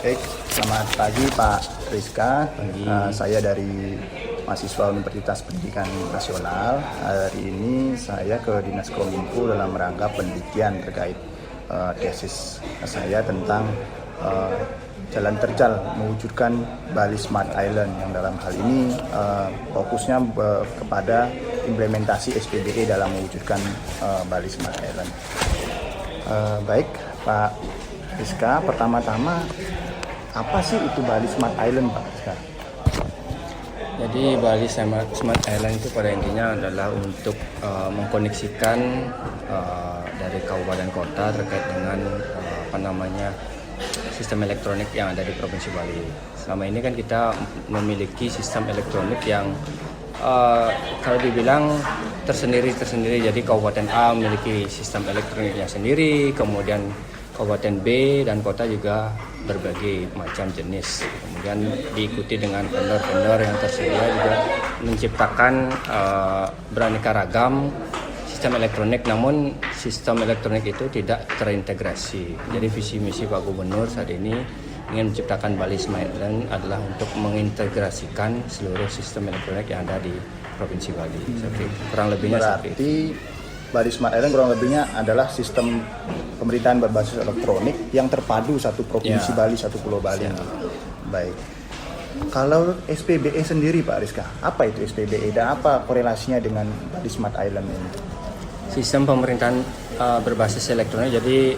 Baik, selamat pagi Pak Rizka. Pagi. Saya dari mahasiswa Universitas Pendidikan Nasional. Hari ini saya ke Dinas Kominfo dalam rangka penelitian terkait tesis saya tentang jalan terjal mewujudkan Bali Smart Island, yang dalam hal ini fokusnya kepada implementasi SPBE dalam mewujudkan Bali Smart Island. Baik Pak Rizka, pertama-tama apa sih itu Bali Smart Island, Pak Rizka? Jadi Bali Smart Island itu pada intinya adalah untuk mengkoneksikan dari kabupaten kota terkait dengan sistem elektronik yang ada di Provinsi Bali. Selama ini kan kita memiliki sistem elektronik yang kalau dibilang tersendiri. Jadi Kabupaten A memiliki sistem elektroniknya sendiri, kemudian Kabupaten B dan kota juga berbagai macam jenis. Kemudian diikuti dengan vendor-vendor yang tersedia juga menciptakan beraneka ragam sistem elektronik, namun sistem elektronik itu tidak terintegrasi. Jadi visi misi Pak Gubernur saat ini ingin menciptakan Bali Smart Island adalah untuk mengintegrasikan seluruh sistem elektronik yang ada di Provinsi Bali. Kurang lebihnya seperti itu. Bali Smart Island kurang lebihnya adalah sistem pemerintahan berbasis elektronik yang terpadu satu provinsi Bali, satu pulau Bali. Baik. Kalau SPBE sendiri Pak Rizka, apa itu SPBE dan apa korelasinya dengan Bali Smart Island ini? Sistem pemerintahan berbasis elektronik. Jadi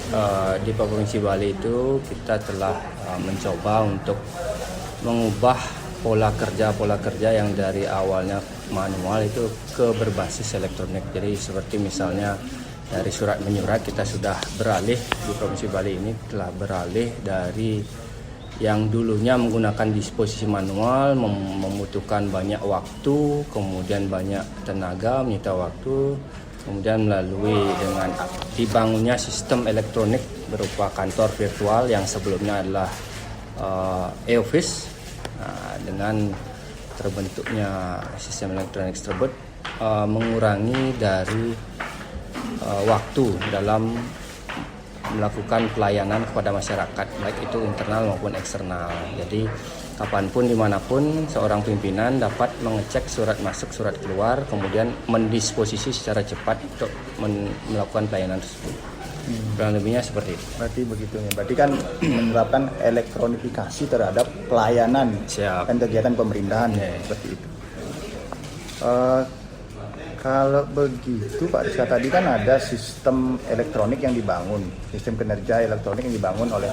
di Provinsi Bali itu kita telah mencoba untuk mengubah pola kerja yang dari awalnya manual itu ke berbasis elektronik. Jadi seperti misalnya dari surat menyurat, kita sudah beralih di Provinsi Bali ini telah beralih dari yang dulunya menggunakan disposisi manual, membutuhkan banyak waktu, kemudian banyak tenaga, menyita waktu, kemudian melalui dengan dibangunnya sistem elektronik berupa kantor virtual yang sebelumnya adalah e-office. Dengan terbentuknya sistem elektronik tersebut mengurangi dari waktu dalam melakukan pelayanan kepada masyarakat, baik itu internal maupun eksternal. Jadi kapanpun dimanapun seorang pimpinan dapat mengecek surat masuk surat keluar, kemudian mendisposisi secara cepat untuk melakukan pelayanan tersebut. Kurang lebihnya seperti itu. Berarti begitu ya. Berarti kan menerapkan elektronifikasi terhadap pelayanan dan kegiatan pemerintahan seperti itu. Kalau begitu Pak Rizka, tadi kan ada sistem elektronik yang dibangun, sistem kinerja elektronik yang dibangun oleh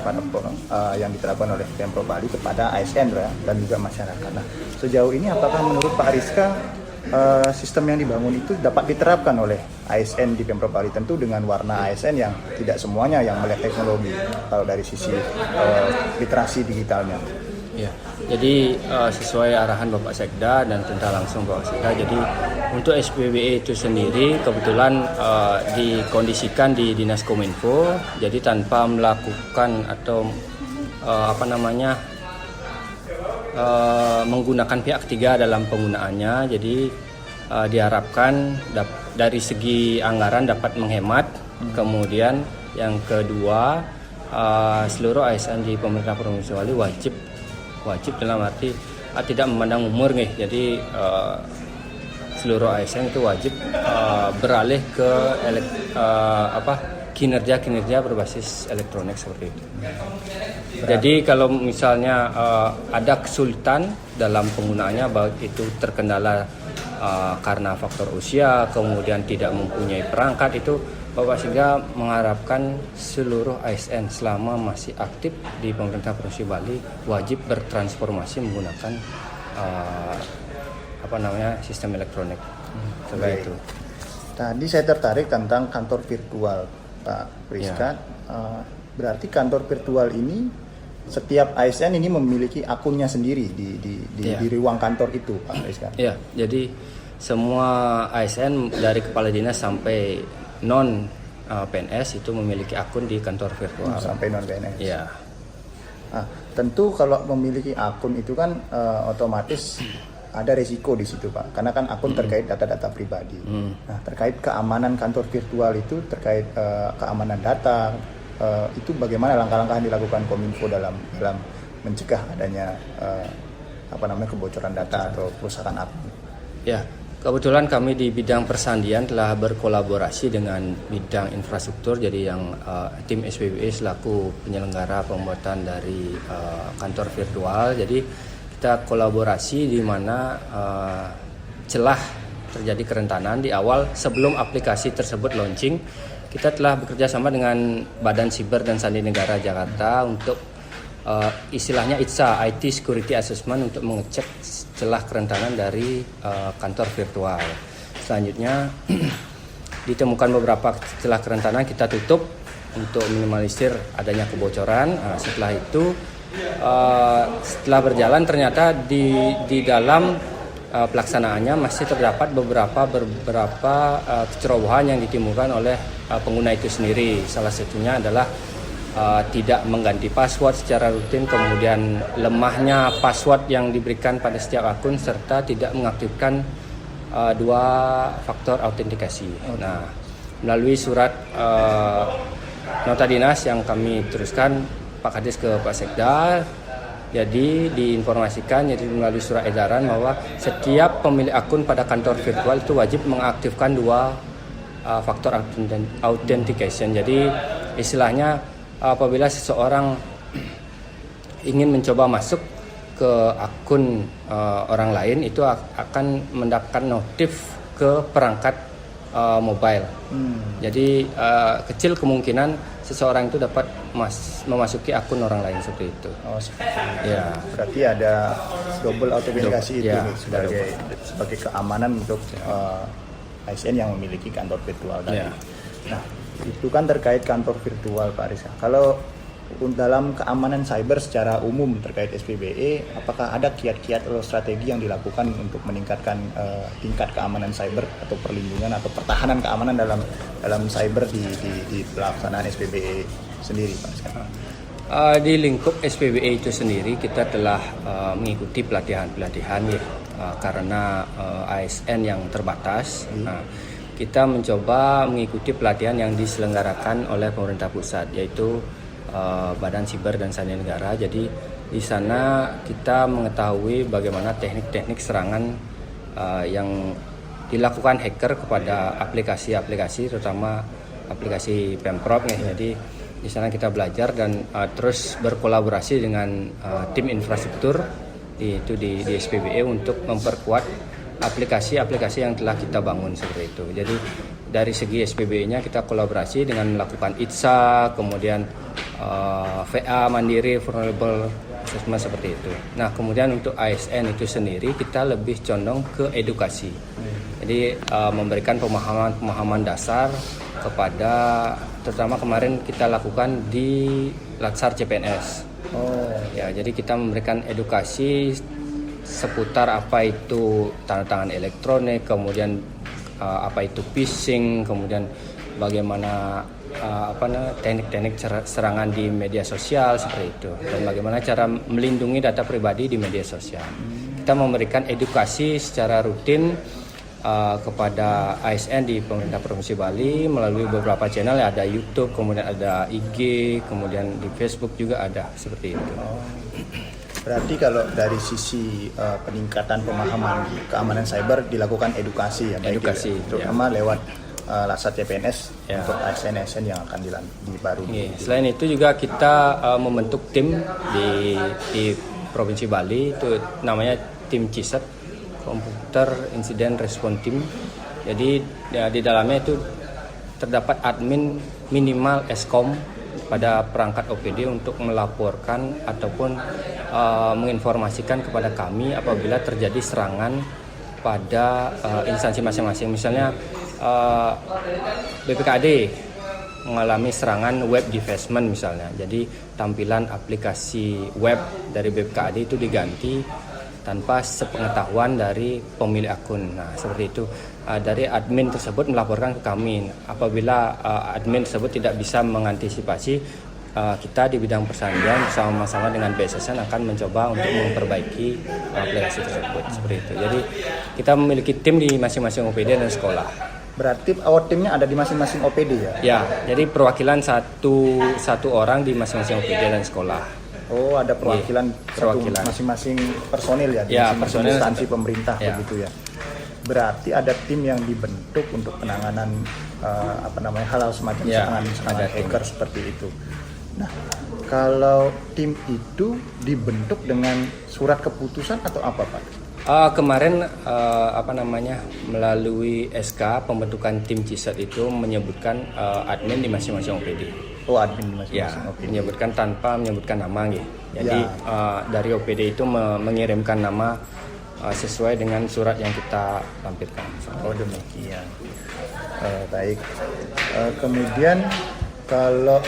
yang diterapkan oleh Pemprov Bali kepada ASN dan juga masyarakat. Nah, sejauh ini apakah menurut Pak Rizka sistem yang dibangun itu dapat diterapkan oleh ASN di Pemprov Bali, tentu dengan warna ASN yang tidak semuanya yang melek teknologi kalau dari sisi literasi digitalnya. Ya, jadi sesuai arahan Bapak Sekda dan perintah langsung Bapak Sekda, jadi untuk SPBE itu sendiri kebetulan dikondisikan di Dinas Kominfo, jadi tanpa melakukan atau menggunakan pihak ketiga dalam penggunaannya. Jadi diharapkan dari segi anggaran dapat menghemat. Kemudian yang kedua, seluruh ASN di pemerintah Provinsi Bali wajib dalam arti tidak memandang umur nih. Jadi seluruh ASN itu wajib beralih ke kinerja berbasis elektronik seperti itu. Jadi kalau misalnya ada kesulitan dalam penggunaannya, baik itu terkendala karena faktor usia, kemudian tidak mempunyai perangkat, itu Bapak Sekda mengharapkan seluruh ASN selama masih aktif di pemerintah Provinsi Bali wajib bertransformasi menggunakan sistem elektronik. Seperti itu. Tadi saya tertarik tentang kantor virtual Pak Rizka. Berarti kantor virtual ini setiap ASN ini memiliki akunnya sendiri di ruang kantor itu, Pak Rizka. Iya, jadi semua ASN dari kepala dinas sampai non PNS itu memiliki akun di kantor virtual. Sampai non PNS. Iya. Tentu kalau memiliki akun itu kan otomatis ada resiko di situ Pak, karena kan akun terkait data-data pribadi. Nah, terkait keamanan kantor virtual itu, terkait keamanan data, itu bagaimana langkah-langkah yang dilakukan Kominfo dalam mencegah adanya kebocoran data atau kerusakan admin? Ya, kebetulan kami di bidang persandian telah berkolaborasi dengan bidang infrastruktur. Jadi yang tim SPBE selaku penyelenggara pembuatan dari kantor virtual. Jadi kita kolaborasi di mana celah terjadi kerentanan di awal sebelum aplikasi tersebut launching. Kita telah bekerja sama dengan Badan Siber dan Sandi Negara Jakarta untuk istilahnya ITSA, IT Security Assessment, untuk mengecek celah kerentanan dari kantor virtual. Selanjutnya ditemukan beberapa celah kerentanan, kita tutup untuk minimalisir adanya kebocoran. Setelah itu setelah berjalan ternyata di dalam pelaksanaannya masih terdapat beberapa kecerobohan yang ditimbulkan oleh pengguna itu sendiri. Salah satunya adalah tidak mengganti password secara rutin, kemudian lemahnya password yang diberikan pada setiap akun, serta tidak mengaktifkan dua faktor autentikasi. Nah, melalui surat nota dinas yang kami teruskan Pak Kades ke Pak Sekda, jadi diinformasikan melalui surat edaran bahwa setiap pemilik akun pada kantor virtual itu wajib mengaktifkan dua faktor authentication. Jadi istilahnya apabila seseorang ingin mencoba masuk ke akun orang lain, itu akan mendapatkan notif ke perangkat mobile. Jadi kecil kemungkinan seseorang itu dapat memasuki akun orang lain seperti itu. Oh, seperti ya. Berarti ada double autentikasi itu ya, sebagai keamanan untuk ASN yang memiliki kantor virtual tadi. Ya. Nah, itu kan terkait kantor virtual, Pak Rizka. Kalau dalam keamanan cyber secara umum terkait SPBE, apakah ada kiat-kiat atau strategi yang dilakukan untuk meningkatkan tingkat keamanan cyber atau perlindungan atau pertahanan keamanan dalam cyber di pelaksanaan SPBE sendiri, Pak Rizka? Di lingkup SPBE itu sendiri kita telah mengikuti pelatihan-pelatihan karena ASN yang terbatas. Nah, kita mencoba mengikuti pelatihan yang diselenggarakan oleh pemerintah pusat, yaitu Badan Siber dan Sandi Negara. Jadi di sana kita mengetahui bagaimana teknik-teknik serangan yang dilakukan hacker kepada aplikasi-aplikasi, terutama aplikasi Pemprov nih. Jadi di sana kita belajar dan terus berkolaborasi dengan tim infrastruktur di SPBE untuk memperkuat aplikasi-aplikasi yang telah kita bangun seperti itu. Jadi dari segi SPBE-nya kita kolaborasi dengan melakukan ITSA, kemudian VA mandiri, vulnerable assessment seperti itu. Nah, kemudian untuk ASN itu sendiri kita lebih condong ke edukasi. Jadi memberikan pemahaman dasar kepada, terutama kemarin kita lakukan di Latsar CPNS. Ya, jadi kita memberikan edukasi seputar apa itu tanda tangan elektronik, kemudian apa itu phishing, kemudian bagaimana teknik-teknik serangan di media sosial seperti itu, dan bagaimana cara melindungi data pribadi di media sosial. Kita memberikan edukasi secara rutin kepada ASN di pemerintah Provinsi Bali melalui beberapa channel, ada YouTube, kemudian ada IG, kemudian di Facebook juga ada seperti itu. Berarti kalau dari sisi peningkatan pemahaman keamanan cyber dilakukan edukasi ya, edukasi, terutama lewat Latsar CPNS untuk ASN yang akan baru. Selain itu juga kita membentuk tim di Provinsi Bali, itu namanya tim CISET, Computer Incident Response Team. Jadi di dalamnya itu terdapat admin minimal Eskom pada perangkat OPD untuk melaporkan ataupun menginformasikan kepada kami apabila terjadi serangan pada instansi masing-masing. Misalnya BPKAD mengalami serangan web defacement misalnya. Jadi tampilan aplikasi web dari BPKAD itu diganti tanpa sepengetahuan dari pemilik akun. Nah, seperti itu. Dari admin tersebut melaporkan ke kami. Apabila admin tersebut tidak bisa mengantisipasi, kita di bidang persandian bersama-sama dengan BSSN akan mencoba untuk memperbaiki aplikasi tersebut. Seperti itu. Jadi kita memiliki tim di masing-masing OPD dan sekolah. Berarti timnya ada di masing-masing OPD ya? Ya, jadi perwakilan satu orang di masing-masing OPD dan sekolah. Oh, ada perwakilan satu perwakilan. masing-masing personil ya, Ya, masing-masing personil instansi satu. pemerintah Ya. begitu ya. Berarti ada tim yang dibentuk untuk penanganan hal-hal semacam Ya, serangan ada tim. hacker seperti itu. Nah, kalau tim itu dibentuk dengan surat keputusan atau apa, Pak? Kemarin melalui SK pembentukan tim CISAT itu menyebutkan admin di masing-masing OPD. Oh, admin Ya, masing-masing. Oke. menyebutkan tanpa menyebutkan nama gitu. Jadi dari OPD itu mengirimkan nama sesuai dengan surat yang kita lampirkan. Oh, demikian. Baik. Kemudian kalau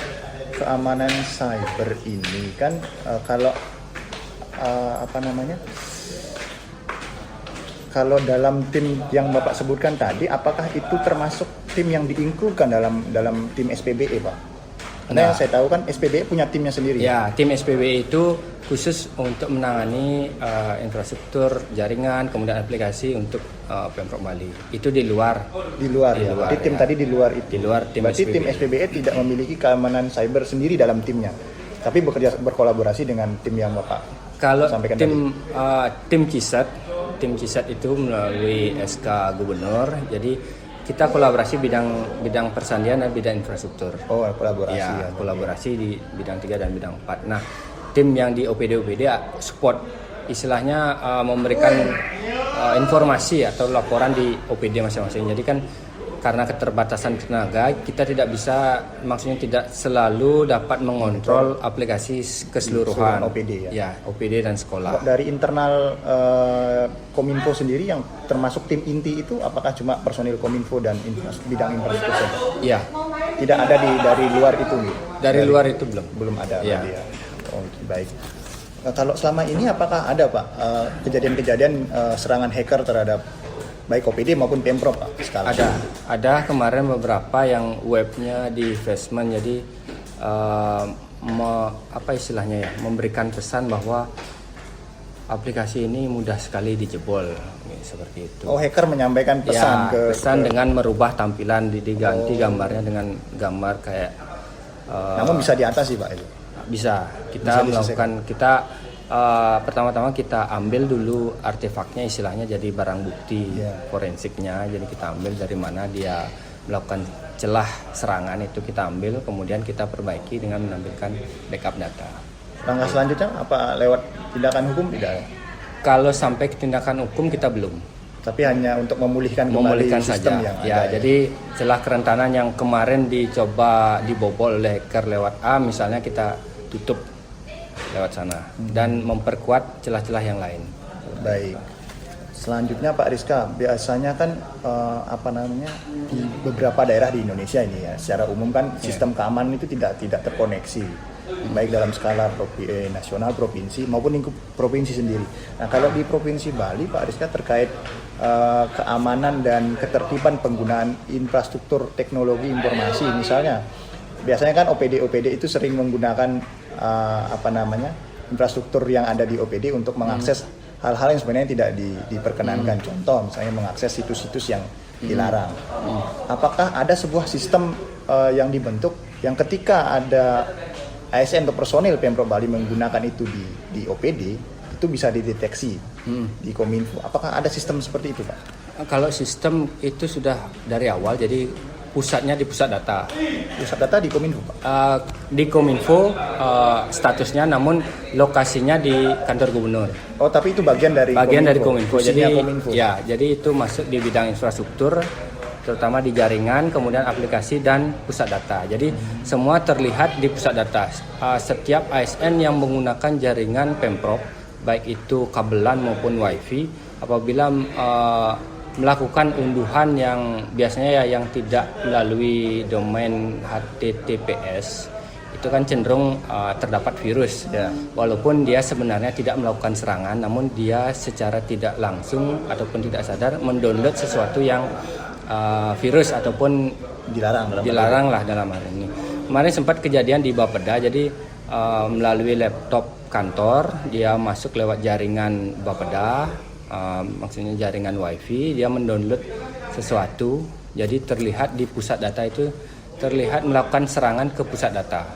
keamanan cyber ini kan kalau kalau dalam tim yang Bapak sebutkan tadi, apakah itu termasuk tim yang diinkludkan dalam tim SPBE, Pak? Karena yang saya tahu kan SPBE punya timnya sendiri. Ya, tim SPBE itu khusus untuk menangani infrastruktur jaringan, kemudian aplikasi untuk Pemprov Bali. Itu di luar. Di luar Di ya. luar, Jadi tim ya. tadi di luar itu. Di luar tim Berarti tim SPBE. SPBE tidak memiliki keamanan cyber sendiri dalam timnya, tapi berkolaborasi dengan tim yang Bapak Kalau sampaikan tim CISAT itu melalui SK Gubernur. Jadi kita kolaborasi bidang persandian dan bidang infrastruktur. Oh, kolaborasi Ya, ya. kolaborasi di bidang 3 dan bidang 4. Nah, tim yang di OPD support istilahnya memberikan informasi atau laporan di OPD masing-masing. Jadi kan karena keterbatasan tenaga, kita tidak bisa, maksudnya tidak selalu dapat mengontrol aplikasi keseluruhan Seluruhan OPD ya. Ya, OPD dan sekolah. Dari internal Kominfo sendiri yang termasuk tim inti itu apakah cuma personil Kominfo dan bidang infrastruktur saja? Ya, Tidak ada dari luar itu nih? dari luar itu belum. Belum ada Ya. tadi ya. Oh, baik. Kalau selama ini apakah ada, Pak, kejadian-kejadian serangan hacker terhadap baik OPD maupun Pemprov, Pak? Sekarang? Ada kemarin beberapa yang webnya di investment, jadi memberikan pesan bahwa aplikasi ini mudah sekali dijebol, seperti itu. Oh, hacker menyampaikan pesan pesan dengan merubah tampilan, diganti gambarnya dengan gambar kayak. Namun bisa diatasi, Pak, itu. Bisa Bisa kita melakukan pertama-tama kita ambil dulu artefaknya, istilahnya jadi barang bukti forensiknya. Jadi kita ambil dari mana dia melakukan celah serangan, itu kita ambil, kemudian kita perbaiki dengan menampilkan backup data. Langkah selanjutnya apa, lewat tindakan hukum? Tidak, Kalau sampai ke tindakan hukum kita belum. tapi hanya untuk memulihkan kembali sistem saja. yang Ya, ada. jadi celah kerentanan yang kemarin dicoba dibobol oleh hacker lewat A, misalnya kita tutup lewat sana dan memperkuat celah-celah yang lain. Baik. Selanjutnya Pak Rizka, biasanya kan di beberapa daerah di Indonesia ini ya, secara umum kan sistem keamanan itu tidak terkoneksi, baik dalam skala nasional, provinsi maupun lingkup provinsi sendiri. Nah, kalau di Provinsi Bali, Pak Rizka, terkait keamanan dan ketertiban penggunaan infrastruktur teknologi informasi, misalnya biasanya kan OPD itu sering menggunakan infrastruktur yang ada di OPD untuk mengakses hal-hal yang sebenarnya tidak diperkenankan. Contoh misalnya mengakses situs-situs yang dilarang. Apakah ada sebuah sistem yang dibentuk yang ketika ada ASN atau personil Pemprov Bali menggunakan itu di OPD, itu bisa dideteksi di Kominfo? Apakah ada sistem seperti itu, Pak? Kalau sistem itu sudah dari awal, jadi pusatnya di pusat data. Pusat data di Kominfo, Pak? Di Kominfo statusnya, namun lokasinya di kantor gubernur. Oh, tapi itu bagian dari Kominfo. Pusatnya Jadi Kominfo. ya, jadi itu masuk di bidang infrastruktur, terutama di jaringan, kemudian aplikasi dan pusat data. Jadi semua terlihat di pusat data. Setiap ASN yang menggunakan jaringan Pemprov, baik itu kabelan maupun WiFi, apabila melakukan unduhan yang biasanya yang tidak melalui domain HTTPS, itu kan cenderung terdapat virus. Walaupun dia sebenarnya tidak melakukan serangan, namun dia secara tidak langsung ataupun tidak sadar mendownload sesuatu yang virus ataupun dilarang lah dalam hal ini. Kemarin sempat kejadian di Bapeda, jadi melalui laptop kantor dia masuk lewat jaringan Bapeda, maksudnya jaringan WiFi, dia mendownload sesuatu, jadi terlihat di pusat data itu terlihat melakukan serangan ke pusat data.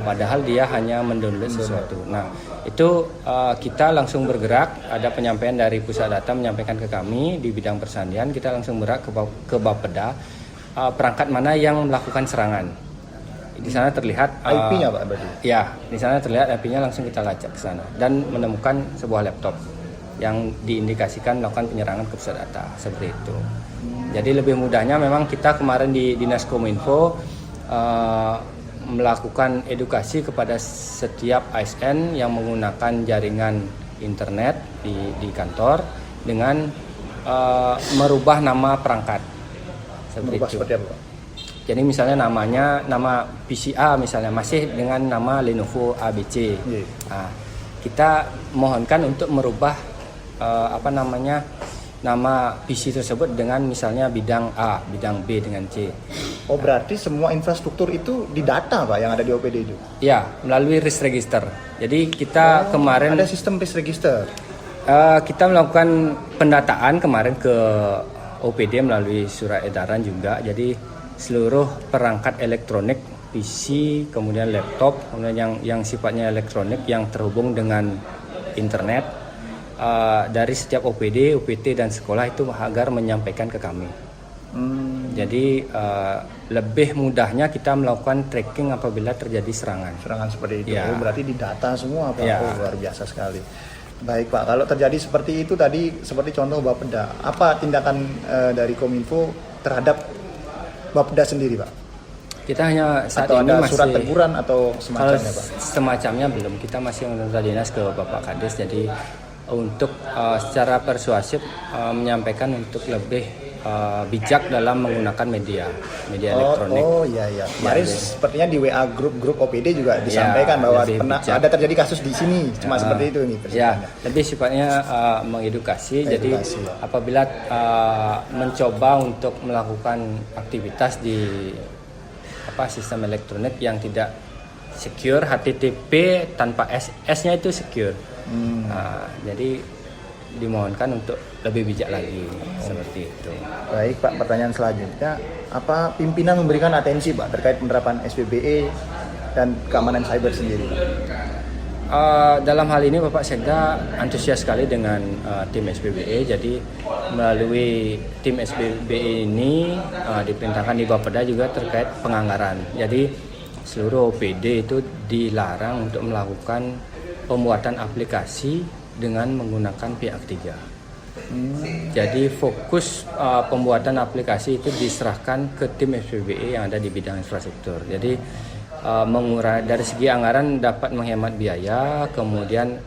Padahal dia hanya mendownload sesuatu. Nah, itu kita langsung bergerak, ada penyampaian dari pusat data menyampaikan ke kami di bidang persandian, kita langsung bergerak ke Bapeda, perangkat mana yang melakukan serangan. Di sana terlihat IP-nya Pak berarti? Ya, di sana terlihat IP-nya, langsung kita lacak ke sana dan menemukan sebuah laptop yang diindikasikan melakukan penyerangan ke pusat data, seperti itu. Jadi lebih mudahnya memang kita kemarin di Dinas Kominfo melakukan edukasi kepada setiap ASN yang menggunakan jaringan internet di kantor dengan merubah nama perangkat. Merubah seperti apa Pak? Jadi misalnya nama PCA misalnya masih dengan nama Lenovo ABC. Nah, kita mohonkan untuk merubah nama PC tersebut dengan misalnya bidang A, bidang B dengan C. Oh berarti semua infrastruktur itu didata Pak yang ada di OPD itu? Ya, melalui risk register. Jadi kita kemarin ada sistem risk register. Kita melakukan pendataan kemarin ke OPD melalui surat edaran juga. Jadi seluruh perangkat elektronik, PC, kemudian laptop, kemudian yang sifatnya elektronik yang terhubung dengan internet, dari setiap OPD, UPT dan sekolah itu agar menyampaikan ke kami. Jadi lebih mudahnya kita melakukan tracking apabila terjadi serangan. Serangan seperti itu. Ya. Oh, berarti didata semua Pak. Ya. Oh, luar biasa sekali. Baik Pak, kalau terjadi seperti itu tadi seperti contoh Bapeda, apa tindakan dari Kominfo terhadap Bapeda sendiri Pak? Kita hanya saat atau ini ada masih surat teguran atau semacamnya kalau Pak? Semacamnya belum, kita masih menurut dinas ke Bapak Kades. Jadi untuk secara persuasif menyampaikan untuk lebih bijak dalam menggunakan media elektronik. Oh iya. Kemarin sepertinya di WA grup OPD juga disampaikan bahwa pernah bijak. ada terjadi kasus di sini, cuma seperti itu nih. Ya, lebih sifatnya mengedukasi. Jadi apabila mencoba untuk melakukan aktivitas di sistem elektronik yang tidak secure, HTTP tanpa S-nya itu secure. Jadi dimohonkan untuk lebih bijak lagi seperti itu. Baik Pak, pertanyaan selanjutnya, apa pimpinan memberikan atensi Pak terkait penerapan SPBE dan keamanan cyber sendiri Pak? Dalam hal ini Bapak Sekda antusias sekali dengan tim SPBE. Jadi melalui tim SPBE ini diperintahkan di Bapeda juga terkait penganggaran. Jadi seluruh OPD itu dilarang untuk melakukan pembuatan aplikasi dengan menggunakan pihak ketiga. Jadi fokus pembuatan aplikasi itu diserahkan ke tim SPBE yang ada di bidang infrastruktur. Jadi mengurangi dari segi anggaran dapat menghemat biaya, kemudian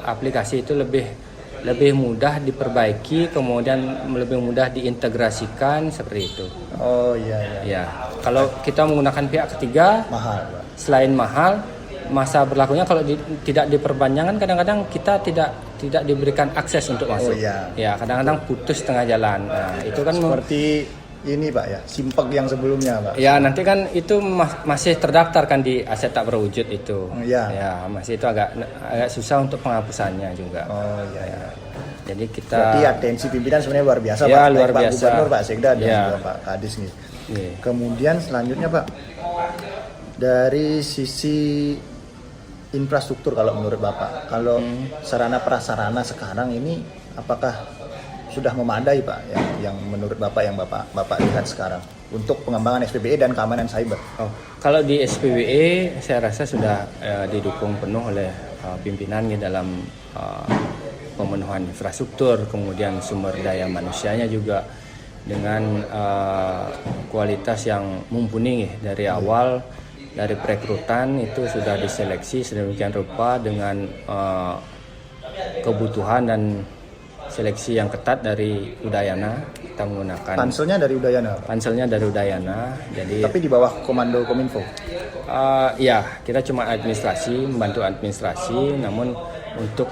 aplikasi itu lebih mudah diperbaiki, kemudian lebih mudah diintegrasikan seperti itu. Oh iya. Ya, kalau kita menggunakan pihak ketiga mahal Pak. Selain mahal, masa berlakunya kalau tidak diperpanjang kan kadang-kadang kita tidak diberikan akses untuk masuk. Oh iya. Ya, kadang-kadang putus tengah jalan. Nah, itu kan seperti ini Pak ya, Simpek yang sebelumnya Pak. Ya, nanti kan itu masih terdaftar kan di aset tak berwujud itu. Iya. Ya, masih itu agak susah untuk penghapusannya juga. Oh iya. Jadi kita berarti atensi pimpinan sebenarnya luar biasa ya, Pak. Luar Pak biasa. Gubernur, Pak Sekda dan ya. juga Pak Kadis nih. Ya. Kemudian selanjutnya Pak, dari sisi infrastruktur kalau menurut Bapak, kalau sarana prasarana sekarang ini apakah sudah memadai Pak yang menurut Bapak yang Bapak lihat sekarang untuk pengembangan SPBE dan keamanan cyber? Oh, kalau di SPBE saya rasa sudah didukung penuh oleh pimpinan dalam pemenuhan infrastruktur, kemudian sumber daya manusianya juga dengan kualitas yang mumpuni dari awal. Dari perekrutan itu sudah diseleksi sedemikian rupa dengan kebutuhan dan seleksi yang ketat dari Udayana. Kita menggunakan panselnya dari Udayana. Jadi tapi di bawah komando Kominfo. Ya, kita cuma membantu administrasi, namun untuk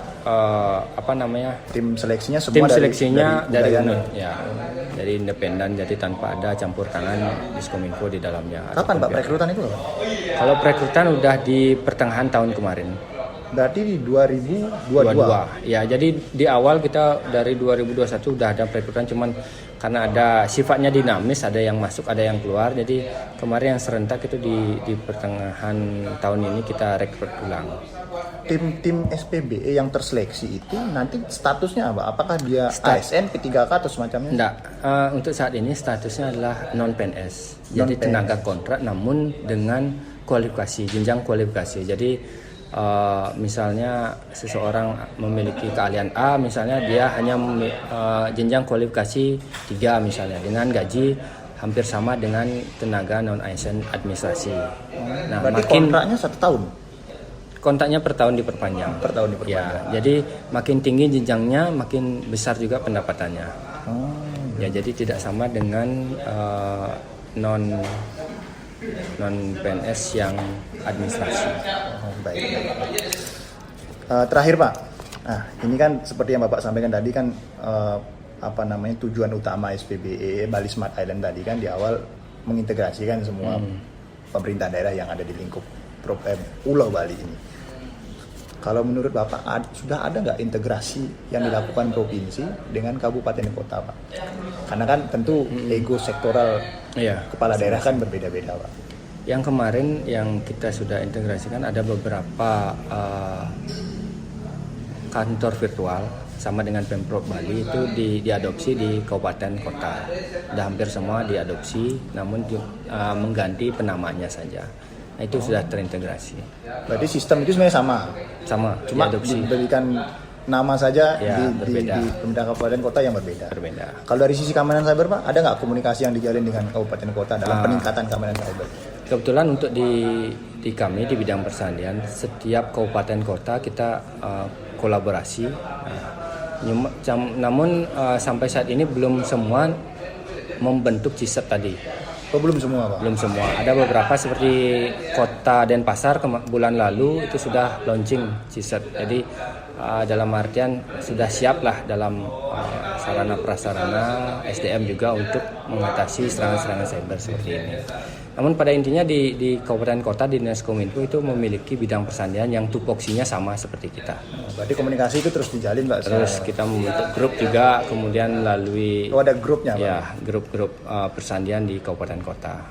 tim seleksinya semua dari ya, dari independen, jadi tanpa ada campur tangan Diskominfo di dalamnya. Kapan Pak perekrutan itu? Kalau perekrutan udah di pertengahan tahun kemarin. Berarti di 2022. Ya, jadi di awal kita dari 2021 udah ada perekrutan, cuman karena ada sifatnya dinamis, ada yang masuk, ada yang keluar. Jadi kemarin yang serentak itu di pertengahan tahun ini kita rekrut ulang. Tim SPBE yang terseleksi itu nanti statusnya apa? Apakah dia ASN, P3K atau semacamnya? Enggak, untuk saat ini statusnya adalah non-PNS. Jadi Non-PNS. tenaga kontrak namun dengan kualifikasi, jenjang kualifikasi. Jadi misalnya seseorang memiliki keahlian A, misalnya dia hanya jenjang kualifikasi 3 misalnya, dengan gaji hampir sama dengan tenaga non-ASN administrasi. Nah, Berarti makin kontraknya 1 tahun? kontaknya per tahun diperpanjang. Per tahun diperpanjang. Ya, jadi makin tinggi jenjangnya, makin besar juga pendapatannya. Oh, Ya, jadi tidak sama dengan non PNS yang administrasi. baik. Terakhir Pak, nah ini kan seperti yang Bapak sampaikan tadi kan tujuan utama SPBE Bali Smart Island tadi kan di awal mengintegrasikan semua pemerintah daerah yang ada di lingkup Pulau Bali ini. Kalau menurut Bapak sudah ada nggak integrasi yang dilakukan provinsi dengan kabupaten kota Pak? Karena kan tentu ego sektoral kepala daerah kan berbeda-beda Pak. Yang kemarin yang kita sudah integrasikan ada beberapa kantor virtual sama dengan Pemprov Bali itu diadopsi di kabupaten kota. Sudah hampir semua diadopsi, namun mengganti penamanya saja. Nah, itu sudah terintegrasi. Berarti sistem itu sebenarnya Sama, cuma diadopsi. diberikan nama saja di berbeda. pemerintah kabupaten kota yang berbeda. Kalau dari sisi keamanan cyber Pak, ada nggak komunikasi yang dijalin dengan kabupaten kota dalam peningkatan keamanan cyber? Kebetulan untuk di kami di bidang persandian, setiap kabupaten kota kita kolaborasi. Namun sampai saat ini belum semua membentuk CISET tadi. Oh, belum semua Pak? Belum semua. Ada beberapa seperti Kota Denpasar bulan lalu itu sudah launching CISET. Jadi dalam artian sudah siap lah dalam sarana prasarana SDM juga untuk mengatasi serangan-serangan cyber seperti ini. Namun pada intinya di kabupaten kota di Dinas Kominfo itu memiliki bidang persandian yang tupoksinya sama seperti kita. Berarti komunikasi itu terus dijalin Pak? Terus kita membentuk grup juga, kemudian melalui ada grupnya Pak? Ya, grup-grup persandian di kabupaten kota.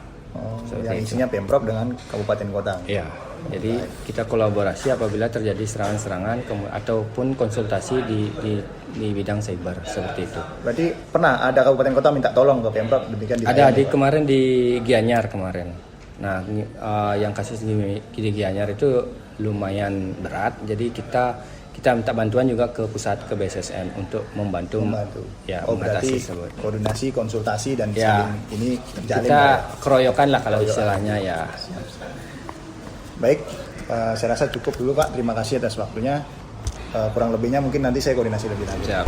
Yang isinya Pemprov dengan kabupaten kota? Ya, jadi kita kolaborasi apabila terjadi serangan-serangan ataupun konsultasi di bidang cyber seperti itu. Berarti pernah ada kabupaten kota minta tolong ke Pemprov demikian? Ada kemarin di Gianyar kemarin. Nah, yang kasus di Gianyar itu lumayan berat, jadi kita minta bantuan juga ke pusat, ke BSSN untuk membantu. Ya, berarti tersebut. koordinasi, konsultasi dan ini terjalin. Kita keroyokan lah kalau istilahnya ya. Baik, saya rasa cukup dulu Pak. Terima kasih atas waktunya. Kurang lebihnya mungkin nanti saya koordinasi lebih lanjut. Siap.